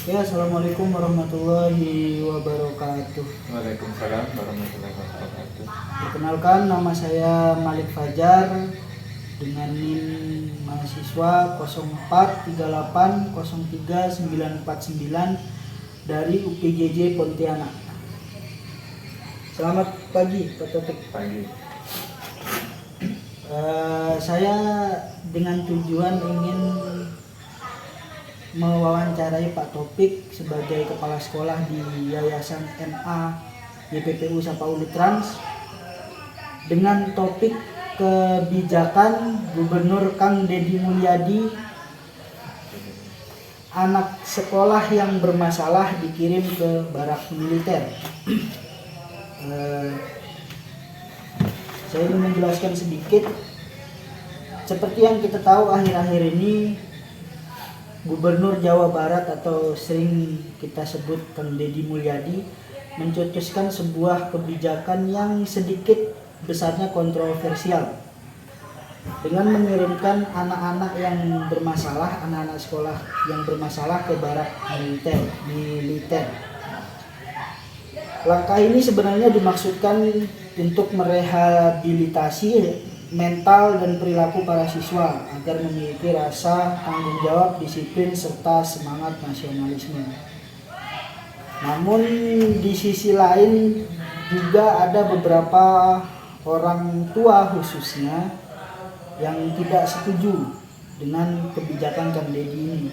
Ya, assalamualaikum warahmatullahi wabarakatuh. Waalaikumsalam warahmatullahi wabarakatuh. Perkenalkan, nama saya Malik Fajar dengan NIM mahasiswa 0438039949 dari UPJJ Pontianak. Selamat pagi, Pak Taufik. Pagi. Saya dengan tujuan ingin mewawancarai Pak Topik sebagai kepala sekolah di Yayasan MA YPPU Sapauli Trans dengan topik kebijakan Gubernur Kang Deddy Mulyadi, anak sekolah yang bermasalah dikirim ke barak militer. Saya ingin menjelaskan sedikit. Seperti yang kita tahu, akhir-akhir ini Gubernur Jawa Barat atau sering kita sebut Kang Deddy Mulyadi mencetuskan sebuah kebijakan yang sedikit besarnya kontroversial dengan mengirimkan anak-anak yang bermasalah, anak-anak sekolah yang bermasalah ke barak militer. Langkah ini sebenarnya dimaksudkan untuk merehabilitasi mental dan perilaku para siswa agar memiliki rasa tanggung jawab, disiplin, serta semangat nasionalisme. Namun di sisi lain juga ada beberapa orang tua khususnya yang tidak setuju dengan kebijakan Kang Deddy ini,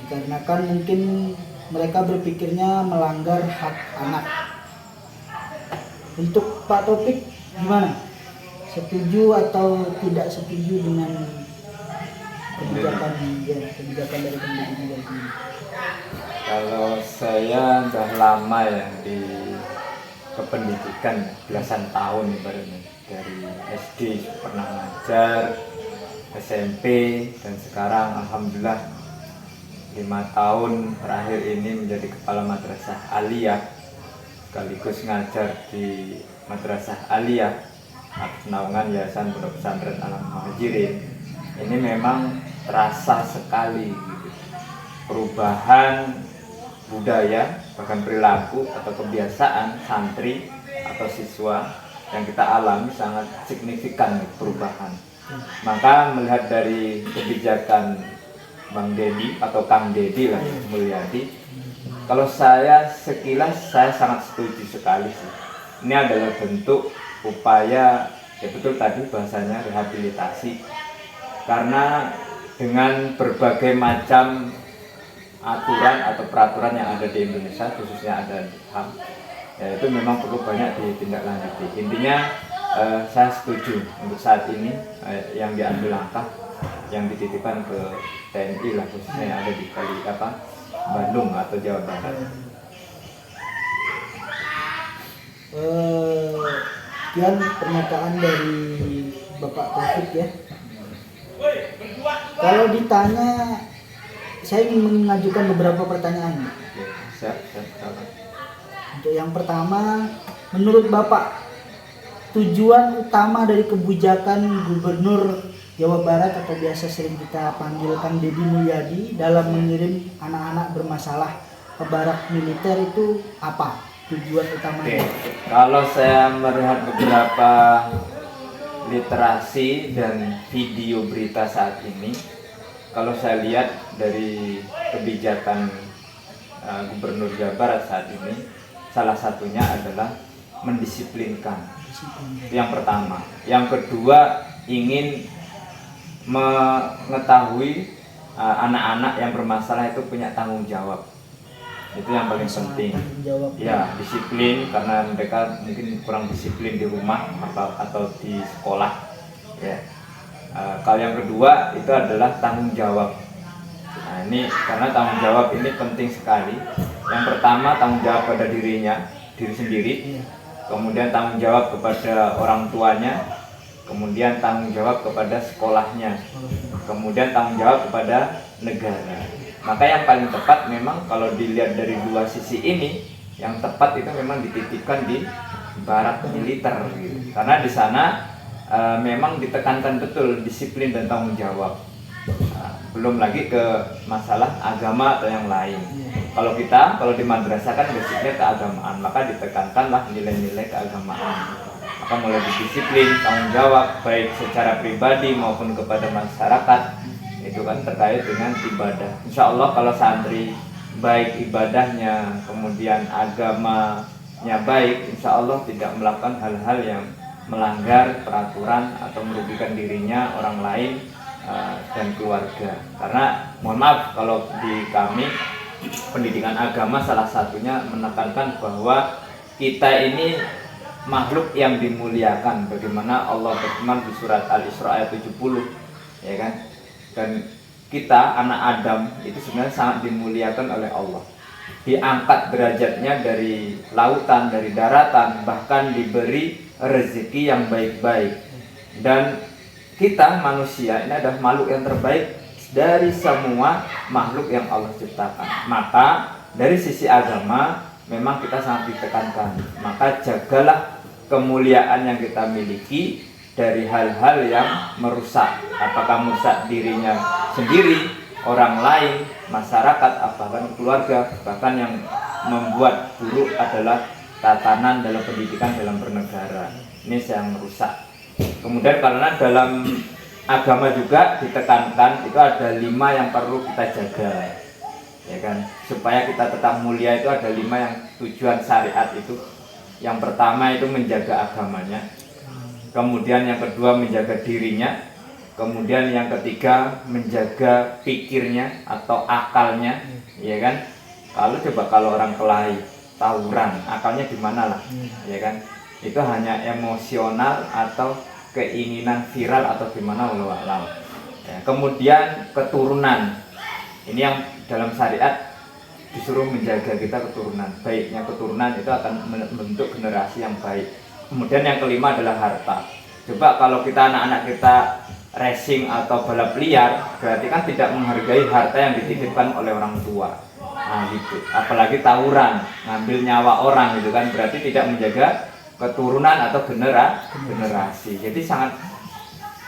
dikarenakan mungkin mereka berpikirnya melanggar hak anak. Untuk Pak Topik gimana? Setuju atau tidak setuju dengan kebijakan dari Kang Deddy ini? Kalau saya udah lama ya di kependidikan, belasan tahun ibaratnya, dari SD pernah ngajar, SMP, dan sekarang alhamdulillah 5 tahun terakhir ini menjadi kepala madrasah aliyah, sekaligus ngajar di madrasah aliyah atas naungan Yayasan Pondok Pesantren Al Muhajirin. Ini memang terasa sekali gitu, perubahan budaya, bahkan perilaku atau kebiasaan santri atau siswa yang kita alami sangat signifikan perubahan. Maka melihat dari kebijakan Bang Deddy atau Kang Deddy lah Mulyadi, kalau saya sekilas saya sangat setuju sekali sih. Ini adalah bentuk upaya, ya betul tadi bahasanya, rehabilitasi, karena dengan berbagai macam aturan atau peraturan yang ada di Indonesia, khususnya ada di HAM, ya itu memang perlu banyak ditindaklanjuti. Intinya saya setuju untuk saat ini yang diambil langkah yang dititipkan ke TNI lah, khususnya yang ada di Bandung atau Jawa Barat. Sekian pernyataan dari Bapak Taufik ya. Kalau ditanya, saya ingin mengajukan beberapa pertanyaan. Siap. Untuk yang pertama, menurut Bapak, tujuan utama dari kebijakan Gubernur Jawa Barat atau biasa sering kita panggil Kang Deddy Mulyadi dalam mengirim anak-anak bermasalah ke barak militer itu apa? Tujuan utamanya? Kalau saya melihat beberapa literasi dan video berita saat ini, kalau saya lihat dari kebijakan Gubernur Jawa Barat saat ini, salah satunya adalah mendisiplinkan. Yang pertama. Yang kedua, ingin mengetahui anak-anak yang bermasalah itu punya tanggung jawab. Itu yang paling penting. Ya, disiplin, karena mereka mungkin kurang disiplin di rumah atau di sekolah. Ya. Kalau yang kedua itu adalah tanggung jawab. Nah, ini karena tanggung jawab ini penting sekali. Yang pertama, tanggung jawab pada diri sendiri. Kemudian tanggung jawab kepada orang tuanya. Kemudian tanggung jawab kepada sekolahnya. Kemudian tanggung jawab kepada negara. Maka yang paling tepat memang kalau dilihat dari dua sisi ini, yang tepat itu memang dititipkan di barak militer gitu. Karena di sana memang ditekankan betul disiplin dan tanggung jawab. Belum lagi ke masalah agama atau yang lain. kalau di madrasah kan basicnya keagamaan, maka ditekankanlah nilai-nilai keagamaan. Maka mulai disiplin, tanggung jawab baik secara pribadi maupun kepada masyarakat, itu kan terkait dengan ibadah. Insya Allah kalau santri baik ibadahnya, kemudian agamanya baik, insya Allah tidak melakukan hal-hal yang melanggar peraturan atau merugikan dirinya, orang lain, dan keluarga. Karena mohon maaf, kalau di kami pendidikan agama salah satunya menekankan bahwa kita ini makhluk yang dimuliakan, bagaimana Allah berfirman di surat Al-Isra ayat 70, ya kan? Dan kita anak Adam itu sebenarnya sangat dimuliakan oleh Allah, diangkat derajatnya dari lautan, dari daratan, bahkan diberi rezeki yang baik-baik. Dan kita manusia ini adalah makhluk yang terbaik dari semua makhluk yang Allah ciptakan. Maka dari sisi agama memang kita sangat ditekankan, maka jagalah kemuliaan yang kita miliki dari hal-hal yang merusak, apakah merusak dirinya sendiri, orang lain, masyarakat, bahkan keluarga. Bahkan yang membuat buruk adalah tatanan dalam pendidikan dalam bernegara, ini yang merusak. Kemudian karena dalam agama juga ditekankan itu ada 5 yang perlu kita jaga, ya kan, supaya kita tetap mulia. Itu ada 5 yang tujuan syariat itu. Yang pertama itu menjaga agamanya, kemudian yang kedua menjaga dirinya, kemudian yang ketiga menjaga pikirnya atau akalnya, ya kan. Kalau orang kelahi, tawuran, akalnya di mana lah, ya kan. Itu hanya emosional atau keinginan viral atau gimana, wallahu a'lam. Ya, kemudian keturunan, ini yang dalam syariat disuruh menjaga kita keturunan. Baiknya keturunan itu akan membentuk generasi yang baik. Kemudian yang kelima adalah harta. Coba kalau kita anak-anak kita racing atau balap liar, berarti kan tidak menghargai harta yang dititipkan oleh orang tua. Nah gitu. Apalagi tawuran, ngambil nyawa orang gitu kan, berarti tidak menjaga keturunan atau generasi. Jadi sangat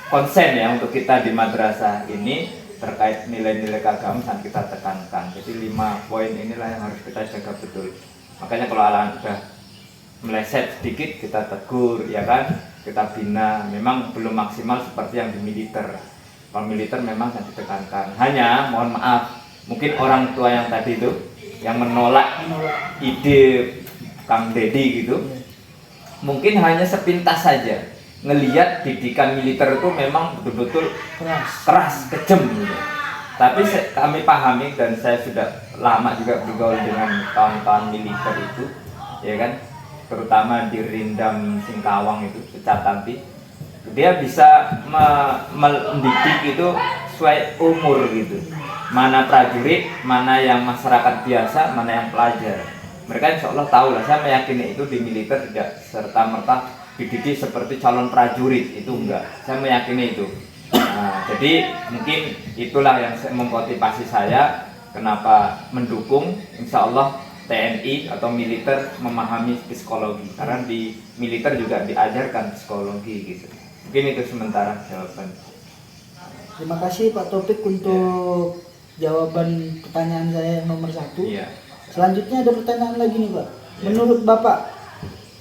konsen ya untuk kita di madrasah ini terkait nilai-nilai keagamaan sangat kita tekankan. Jadi 5 poin inilah yang harus kita jaga betul. Makanya kalau anak sudah meleset sedikit kita tegur, ya kan, kita bina. Memang belum maksimal seperti yang di militer. Kalau militer memang sangat ditekankan. Hanya mohon maaf, mungkin orang tua yang tadi itu yang menolak ide Kang Deddy gitu, mungkin hanya sepintas saja ngelihat didikan militer itu memang betul-betul keras, kejam gitu. Tapi kami pahami, dan saya sudah lama juga bergaul dengan kawan-kawan militer itu, ya kan, terutama di Rindam Singkawang itu, Pecatampi. Dia bisa mendidik itu sesuai umur gitu. Mana prajurit, mana yang masyarakat biasa, mana yang pelajar. Mereka insya Allah tahu lah. Saya meyakini itu di militer tidak serta-merta dididik seperti calon prajurit, itu enggak. Saya meyakini itu. Nah, jadi mungkin itulah yang memotivasi saya kenapa mendukung insya Allah TNI atau militer memahami psikologi, karena di militer juga diajarkan psikologi gitu. Mungkin itu sementara jawaban. Terima kasih Pak Taufik untuk jawaban pertanyaan saya yang nomor 1. Iya. Selanjutnya ada pertanyaan lagi nih Pak. Menurut Bapak,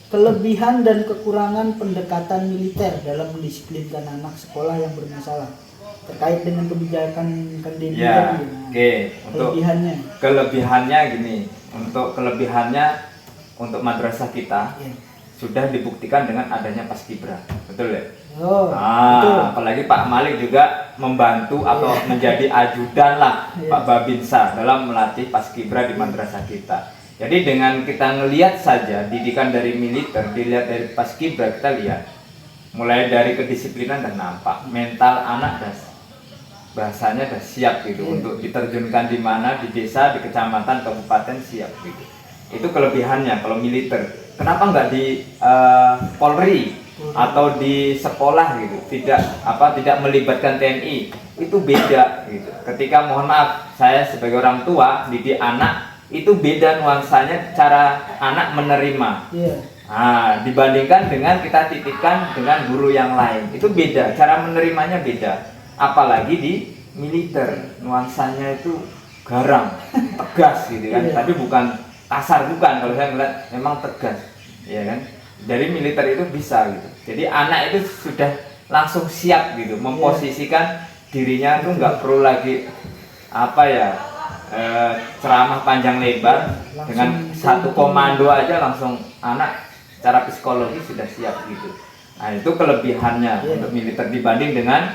kelebihan dan kekurangan pendekatan militer dalam mendisiplinkan anak sekolah yang bermasalah terkait dengan kebijakan Kandeni Ya, tadi. oke. Untuk kelebihannya gini, untuk untuk madrasah kita sudah dibuktikan dengan adanya Paskibra, betul ya? Betul. Apalagi Pak Malik juga membantu atau menjadi ajudan lah Pak Babinsa dalam melatih Paskibra di madrasah kita. Jadi dengan kita ngelihat saja didikan dari militer, dilihat dari Paskibra, kita lihat mulai dari kedisiplinan dan nampak mental anak bahasanya dah siap gitu untuk diterjunkan di mana, di desa, di kecamatan, kabupaten, siap gitu. Itu kelebihannya kalau militer. Kenapa nggak di Polri atau di sekolah gitu? Tidak melibatkan TNI, itu beda gitu. Ketika mohon maaf, saya sebagai orang tua didik anak, itu beda nuansanya cara anak menerima. Nah, dibandingkan dengan kita titipkan dengan guru yang lain, itu beda, cara menerimanya beda. Apalagi di militer, nuansanya itu garang, tegas gitu kan. Iya. Tapi bukan kasar, bukan. Kalau saya ngeliat memang tegas, ya kan. Dari militer itu bisa gitu. Jadi anak itu sudah langsung siap gitu, memposisikan dirinya tuh nggak perlu lagi apa ya, ceramah panjang lebar. Langsung Dengan satu komando aja langsung anak secara psikologi sudah siap gitu. Nah itu kelebihannya untuk militer dibanding dengan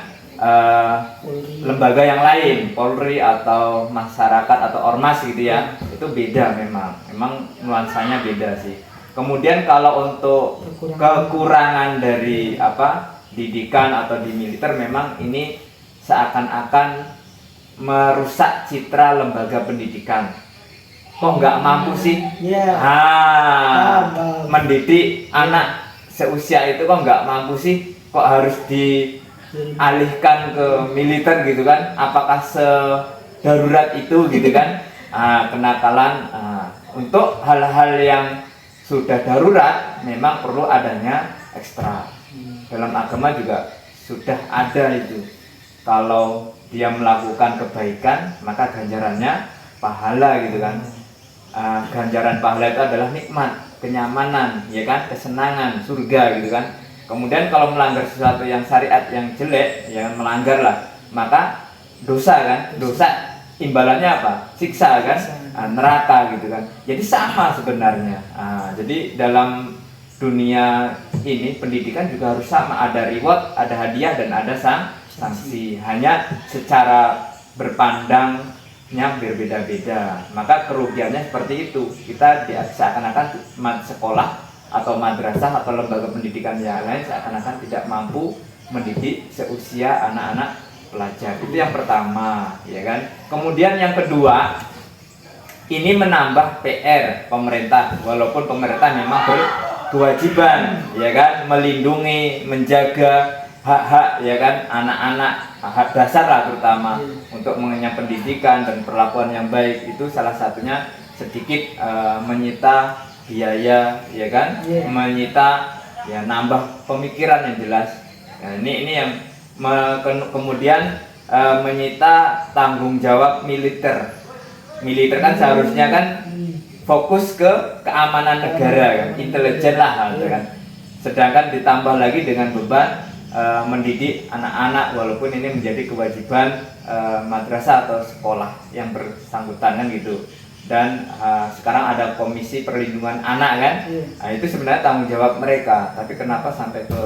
lembaga yang lain, Polri atau masyarakat atau ormas gitu ya. Itu beda memang nuansanya beda sih. Kemudian kalau untuk kekurangan dari didikan atau di militer, memang ini seakan-akan merusak citra lembaga pendidikan. Kok nggak mampu sih? Mendidik anak seusia itu kok nggak mampu sih? Kok harus dialihkan ke militer gitu kan? Apakah sedarurat itu gitu kan? Kenakalan. Untuk hal-hal yang sudah darurat memang perlu adanya ekstra. Dalam agama juga sudah ada itu. Kalau dia melakukan kebaikan maka ganjarannya pahala gitu kan. Ganjaran pahala itu adalah nikmat, kenyamanan, ya kan, kesenangan, surga gitu kan. Kemudian kalau melanggar sesuatu yang syariat yang jelek, yang melanggar lah, maka dosa kan, dosa imbalannya apa? Siksa kan, neraka gitu kan. Jadi sama sebenarnya. Jadi dalam dunia ini pendidikan juga harus sama, ada reward, ada hadiah dan ada sanksi. Hanya secara berpandangnya berbeda-beda. Maka kerugiannya seperti itu. Kita seakan-akan sekolah atau madrasah atau lembaga pendidikan yang lain seakan-akan tidak mampu mendidik seusia anak-anak pelajar. Itu yang pertama, ya kan. Kemudian yang kedua, ini menambah PR pemerintah. Walaupun pemerintah memang berkewajiban, ya kan, melindungi, menjaga hak-hak, ya kan, anak-anak, hak dasar lah terutama untuk mengenyam pendidikan dan perlakuan yang baik. Itu salah satunya sedikit menyita biaya, ya kan, menyita, ya, nambah pemikiran yang jelas. Nah, ini yang kemudian menyita tanggung jawab militer. Militer kan seharusnya kan fokus ke keamanan negara kan, intelijen lah kan. Sedangkan ditambah lagi dengan beban mendidik anak-anak, walaupun ini menjadi kewajiban madrasah atau sekolah yang bersangkutan kan gitu. Dan sekarang ada Komisi Perlindungan Anak kan, nah, itu sebenarnya tanggung jawab mereka, tapi kenapa sampai ke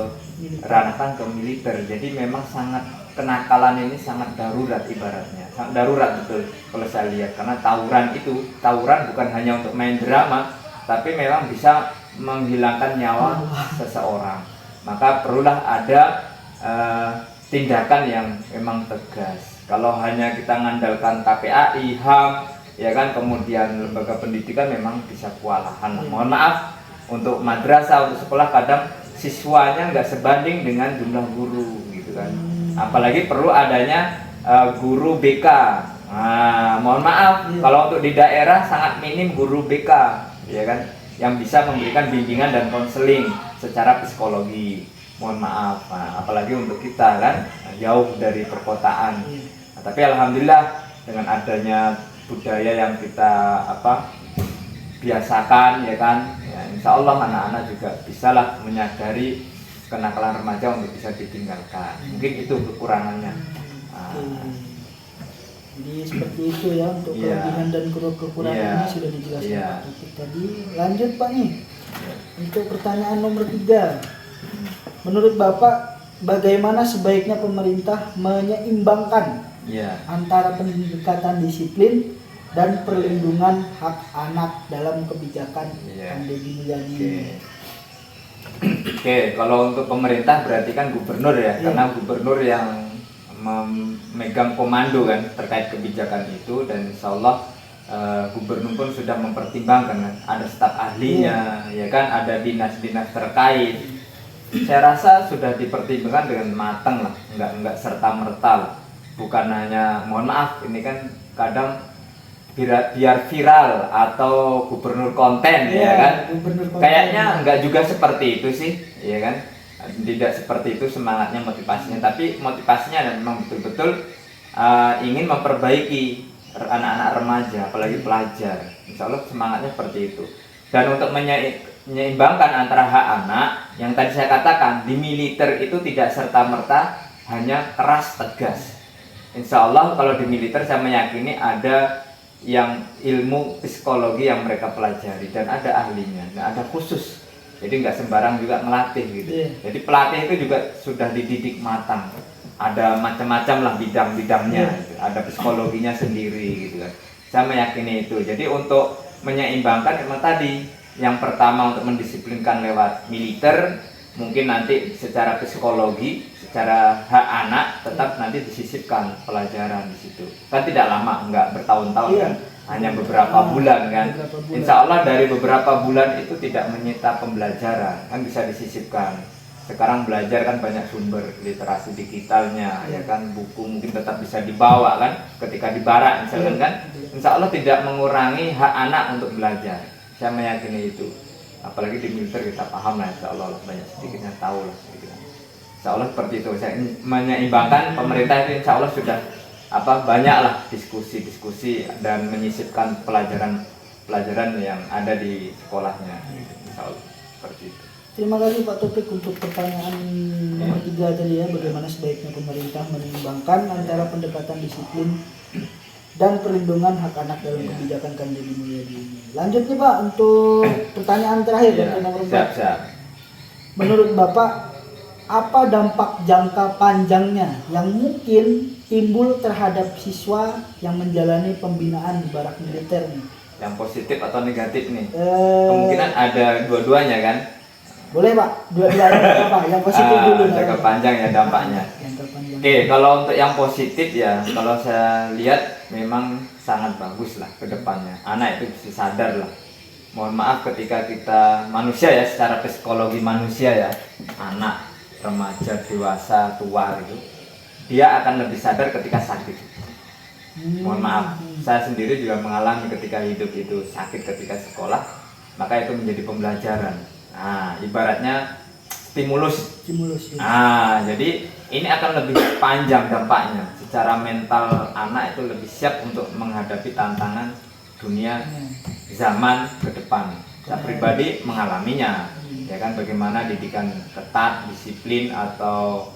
ranahkan ke militer? Jadi memang sangat, kenakalan ini sangat darurat, ibaratnya sangat darurat betul kalau saya lihat, karena tawuran bukan hanya untuk main drama, tapi memang bisa menghilangkan nyawa seseorang. Maka perlulah ada tindakan yang memang tegas. Kalau hanya kita mengandalkan KPAI, HAM, ya kan, kemudian lembaga pendidikan memang bisa kewalahan. Mohon maaf, untuk madrasah, untuk sekolah kadang siswanya nggak sebanding dengan jumlah guru gitu kan. Apalagi perlu adanya guru BK. Mohon maaf, kalau untuk di daerah sangat minim guru BK, ya kan, yang bisa memberikan bimbingan dan konseling secara psikologi. Mohon maaf, apalagi untuk kita kan jauh dari perkotaan. Tapi alhamdulillah dengan adanya budaya yang kita biasakan, ya kan, ya, insya Allah anak-anak juga bisalah menyadari kenakalan remaja untuk bisa ditinggalkan. Mungkin itu kekurangannya. Jadi seperti itu ya, untuk kelebihan dan kekurangannya sudah dijelaskan Pak Taufik tadi. Lanjut Pak nih, untuk pertanyaan nomor 3. Menurut Bapak, bagaimana sebaiknya pemerintah menyeimbangkan antara pendekatan disiplin dan perlindungan hak anak dalam kebijakan pandemi ini? Oke, kalau untuk pemerintah berarti kan gubernur ya, karena gubernur yang memegang komando kan terkait kebijakan itu, dan insya Allah gubernur pun sudah mempertimbangkan kan, ada staf ahlinya, ya kan, ada dinas-dinas terkait. Saya rasa sudah dipertimbangkan dengan matang lah, enggak serta merta. Bukan hanya, mohon maaf, ini kan kadang biar viral atau gubernur konten, ya kan, kayaknya enggak juga seperti itu sih, ya kan, tidak seperti itu semangatnya, motivasinya. Tapi motivasinya memang betul-betul ingin memperbaiki anak-anak remaja, apalagi pelajar. Insya Allah semangatnya seperti itu. Dan untuk menyeimbangkan antara hak anak, yang tadi saya katakan di militer itu tidak serta-merta hanya keras tegas. Insya Allah kalau di militer saya meyakini ada yang ilmu psikologi yang mereka pelajari dan ada ahlinya, nah, ada khusus. Jadi nggak sembarang juga ngelatih gitu. Jadi pelatih itu juga sudah dididik matang. Ada macam-macam lah bidang-bidangnya, gitu. Ada psikologinya sendiri gitu kan. Saya meyakini itu. Jadi untuk menyeimbangkan memang tadi yang pertama untuk mendisiplinkan lewat militer, mungkin nanti secara psikologi, secara hak anak tetap nanti disisipkan pelajaran di situ. Kan tidak lama, enggak bertahun-tahun kan, hanya beberapa bulan kan. Insya Allah dari beberapa bulan itu tidak menyita pembelajaran, kan bisa disisipkan. Sekarang belajar kan banyak sumber literasi digitalnya, ya kan, buku mungkin tetap bisa dibawa kan, ketika di barak misalkan kan. Insya Allah tidak mengurangi hak anak untuk belajar. Saya meyakini itu. Apalagi di militer kita paham lah, insya Allah banyak sedikitnya tahu lah gitu kan. Insya Allah seperti itu. Saya menyeimbangkan pemerintah itu insya Allah sudah banyak lah diskusi dan menyisipkan pelajaran yang ada di sekolahnya. Insya Allah seperti itu. Terima kasih Pak Taufik untuk pertanyaan nomor 3 tadi ya, bagaimana sebaiknya pemerintah menyeimbangkan antara pendekatan disiplin dan perlindungan hak anak dalam kebijakan Kanjeng Mulyadi ini. Lanjut nih Pak untuk pertanyaan terakhir dari nomor 4. Siap. Menurut Bapak, apa dampak jangka panjangnya yang mungkin timbul terhadap siswa yang menjalani pembinaan di barak militer nih? Yang positif atau negatif nih? Kemungkinan ada dua-duanya kan? Boleh Pak, dua-duanya apa? Yang positif dulu. Jangka panjang ya dampaknya. Oke, kalau untuk yang positif ya, kalau saya lihat memang sangat bagus lah ke depannya. Anak itu bisa sadar lah. Mohon maaf ketika kita manusia ya, secara psikologi manusia ya, anak, remaja, dewasa, tua itu, dia akan lebih sadar ketika sakit. Mohon maaf, saya sendiri juga mengalami ketika hidup itu sakit ketika sekolah, maka itu menjadi pembelajaran. Nah, ibaratnya stimulus. Nah, jadi ini akan lebih panjang dampaknya. Secara mental anak itu lebih siap untuk menghadapi tantangan dunia zaman ke depan. Saya pribadi mengalaminya, ya kan, bagaimana didikan ketat, disiplin atau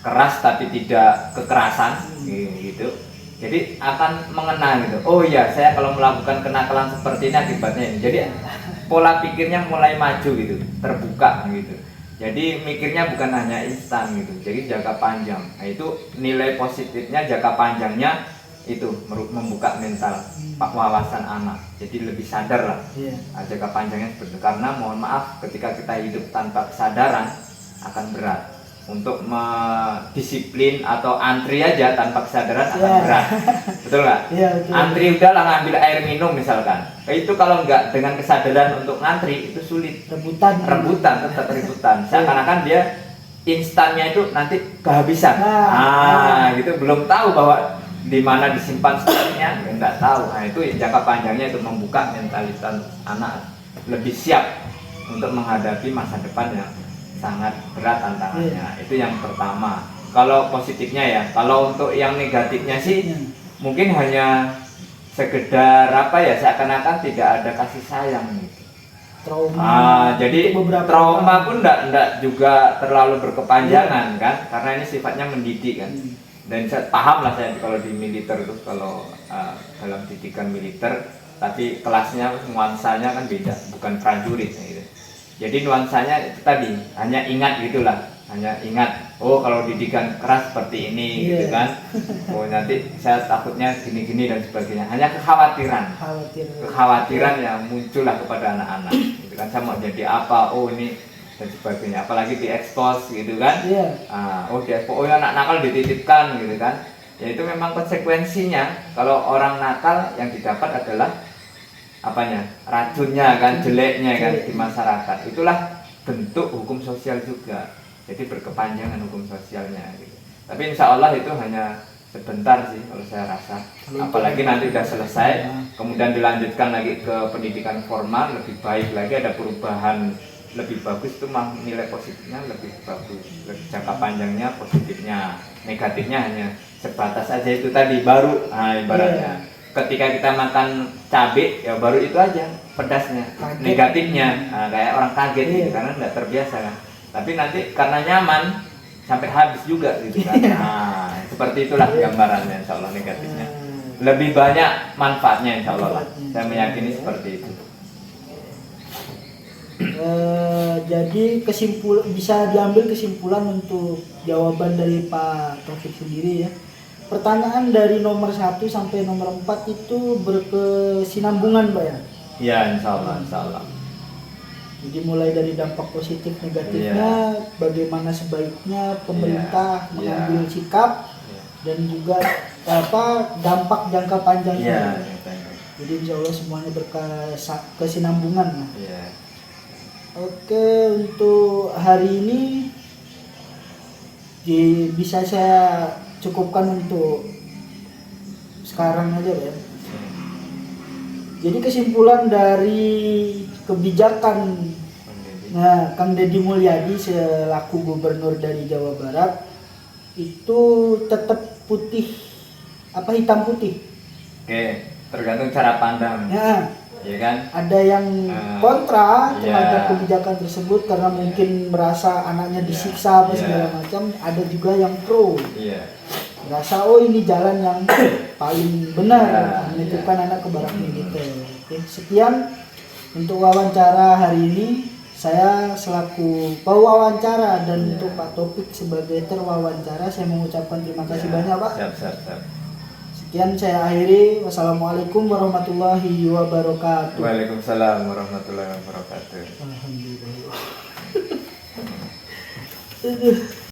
keras tapi tidak kekerasan, gitu. Jadi akan mengenal gitu. Oh iya, saya kalau melakukan kenakalan seperti ini akibatnya ini. Jadi pola pikirnya mulai maju gitu, terbuka gitu. Jadi mikirnya bukan hanya instan gitu. Jadi jangka panjang. Nah, itu nilai positifnya jangka panjangnya itu membuka mental wawasan anak. Jadi lebih sadar lah. Jangka panjangnya seperti itu. Karena mohon maaf ketika kita hidup tanpa kesadaran akan berat. Untuk disiplin atau antri aja tanpa kesadaran akan berat, betul nggak? Antri udahlah ngambil air minum misalkan, itu kalau nggak dengan kesadaran untuk ngantri itu sulit, rebutan tetap rebutan, seakan-akan dia instannya itu nanti kehabisan, gitu, belum tahu bahwa di mana disimpan stoknya, nggak tahu. Nah itu jangka panjangnya itu membuka mentalitas anak lebih siap untuk menghadapi masa depan yang sangat berat tantangannya. Itu yang pertama. Kalau positifnya ya, kalau untuk yang negatifnya sih mungkin hanya sekedar seakan-akan tidak ada kasih sayang gitu. Jadi trauma pun enggak juga terlalu berkepanjangan kan, karena ini sifatnya mendidik kan. Dan saya paham lah saya kalau di militer itu, kalau dalam didikan militer, tapi kelasnya nuansanya kan beda, bukan prajurit gitu. Jadi nuansanya itu tadi hanya ingat gitulah, hanya ingat, oh kalau didikan keras seperti ini gitu kan, oh nanti saya takutnya gini-gini dan sebagainya. Hanya kekhawatiran yang muncullah kepada anak-anak gitu kan, saya mau jadi apa, oh ini dan sebagainya. Apalagi diekspos gitu kan, diekspos, oh anak nakal dititipkan gitu kan. Ya itu memang konsekuensinya. Kalau orang nakal yang didapat adalah racunnya kan, jeleknya kan di masyarakat. Itulah bentuk hukum sosial juga. Jadi berkepanjangan hukum sosialnya gitu. Tapi insya Allah itu hanya sebentar sih kalau saya rasa. Apalagi nanti udah selesai, kemudian dilanjutkan lagi ke pendidikan formal, lebih baik lagi, ada perubahan lebih bagus, itu nilai positifnya lebih bagus. Jangka panjangnya positifnya, negatifnya hanya sebatas aja itu tadi baru, ibaratnya. ketika kita makan cabai ya baru itu aja pedasnya, Kaget. negatifnya. Nah, kayak orang kaget gitu Iya. karena nggak terbiasa kan. Tapi nanti karena nyaman sampai habis juga gitu kan. Nah, seperti itulah gambarannya insya Allah negatifnya. Lebih banyak manfaatnya insya Allah lah. Manfaatnya. Saya meyakini seperti itu. Jadi bisa diambil kesimpulan untuk jawaban dari Pak Taufik sendiri ya. Pertanyaan dari nomor 1 sampai nomor 4 itu berkesinambungan Pak ya. Ya insya Allah, insya Allah. Jadi mulai dari dampak positif negatifnya, bagaimana sebaiknya pemerintah Iya. mengambil sikap Iya. dan juga dampak jangka panjangnya. Iya. Jadi insya Allah semuanya berkesinambungan. Nah. Iya. Oke, untuk hari ini bisa saya cukupkan untuk sekarang aja ya. Jadi kesimpulan dari kebijakan Kang Deddy Mulyadi selaku gubernur dari Jawa Barat itu tetap hitam putih. Oke, tergantung cara pandang. Ya, Iya kan? ada yang kontra terhadap Iya. kebijakan tersebut karena mungkin merasa anaknya disiksa apa Iya. segala macam. Ada juga yang pro, Iya. merasa oh ini jalan yang paling benar Iya. menitipkan anak ke barak militer. Oke, sekian untuk wawancara hari ini. Saya selaku pewawancara dan Iya. untuk Pak Taufik sebagai terwawancara saya mengucapkan terima kasih Iya. banyak Pak. Siap. Sekian saya akhiri. Wassalamualaikum warahmatullahi wabarakatuh. Waalaikumsalam warahmatullahi wabarakatuh. Alhamdulillah.